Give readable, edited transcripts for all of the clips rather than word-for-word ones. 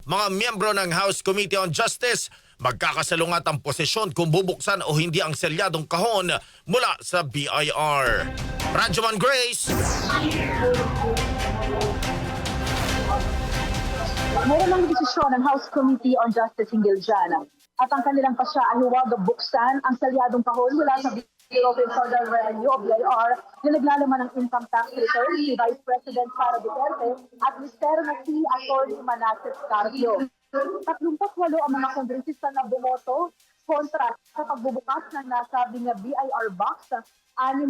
mga miyembro ng House Committee on Justice magkakasalungat ang posisyon kung bubuksan o hindi ang selyadong kahon mula sa BIR. Radyoman Grace! Mayroon ng desisyon ng House Committee on Justice hinggil dyan. At ang kanilang pasya ay huwag buksan ang salyadong kahon mula sa Bureau of Internal Revenue o BIR na naglalaman ng income tax return si Vice President Sara Duterte at Mr. na si Atty. Manasseh Carpio. 38 ang mga kongresista na bumoto kontra sa pagbubukas ng nasabing BIR box. 6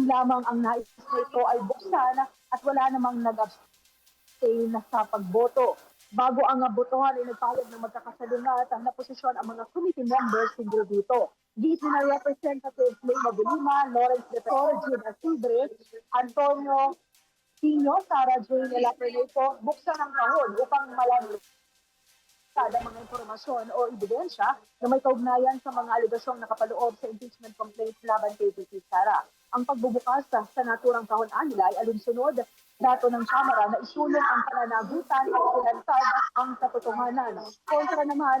lamang ang nais nito ay buksan at wala namang nag-abstain sa pagboto. Bago ang botohan ay nagpahayag ng magkakasalungat na posisyon ang mga committee members hinggil dito. Dito na Representative Leyla de Lima, Lawrence de Tor, Jean Asidre, Antonio Pino, Sara Jane Lapreneto, buksan ang kahon upang malaman ang mga impormasyon o ebidensya na may kaugnayan sa mga aligasyong nakapaloob sa impeachment complaint laban kay VP Sara. Ang pagbubukas sa naturang kahon nila ay alinsunod dato ng Kamara na isulong ang pananagutan at ilantad ang katotohanan. Kontra naman,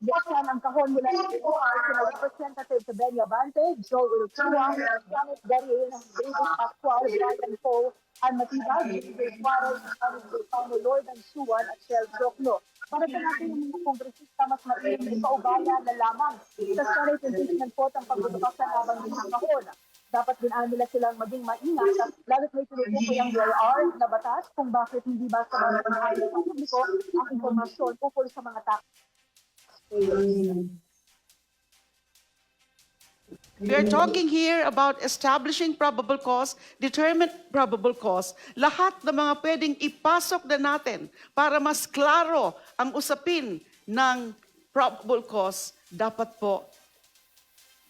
buksan ang kahon mula sa BIR sina Representative Benny Abante, Joe Uruchua, Janet Garin, David Pascual, Brian Poe, Ann Matibag, David Suarez, Lord and Suwan at Shell Jokno. Para sa natin yung mga kongresista mas mainit sa ubaya na lamang sa Senate impeachment vote ang pagbubukas sa labang ng kahon. Dapat din nila silang maging maingat lalo't may tinutukoy ang BIR na batas kung bakit hindi basta mga panahayin sa publiko ang informasyon ukol sa mga taxpayers. We are talking here about establishing probable cause, determine probable cause. Lahat ng mga pwedeng ipasok na natin para mas klaro ang usapin ng probable cause, dapat po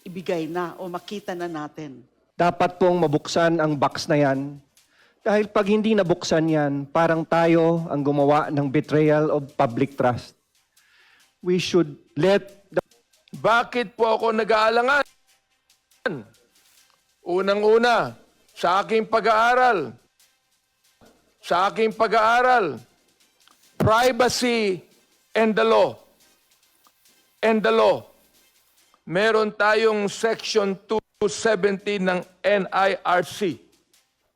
ibigay na o makita na natin. Dapat pong mabuksan ang box na yan. Dahil pag hindi nabuksan yan, parang tayo ang gumawa ng betrayal of public trust. We should let the... Bakit po ako nag-aalangan? Unang-una, sa aking pag-aaral, privacy and the law. Meron tayong Section 270 ng NIRC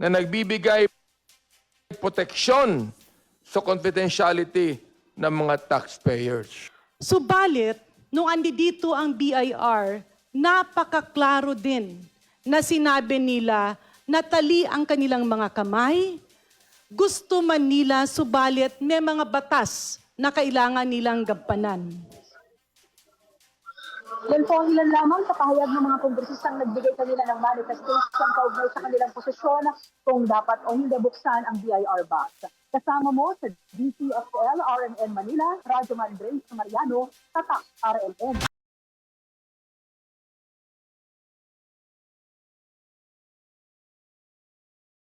na nagbibigay proteksyon sa confidentiality ng mga taxpayers. Subalit, nung andito ang BIR, napakaklaro din na sinabi nila na tali ang kanilang mga kamay, gusto man nila, subalit may mga batas na kailangan nilang gampanan. Yan po ang ilan lamang sa pahayag ng mga kongresistang nagbigay kanila ng manifestation kaugnay sa kanilang posisyon kung dapat o hindi buksan ang BIR box. Kasama mo sa DCFL RMN Manila, Radyoman Grace Mariano, Tatak RMN.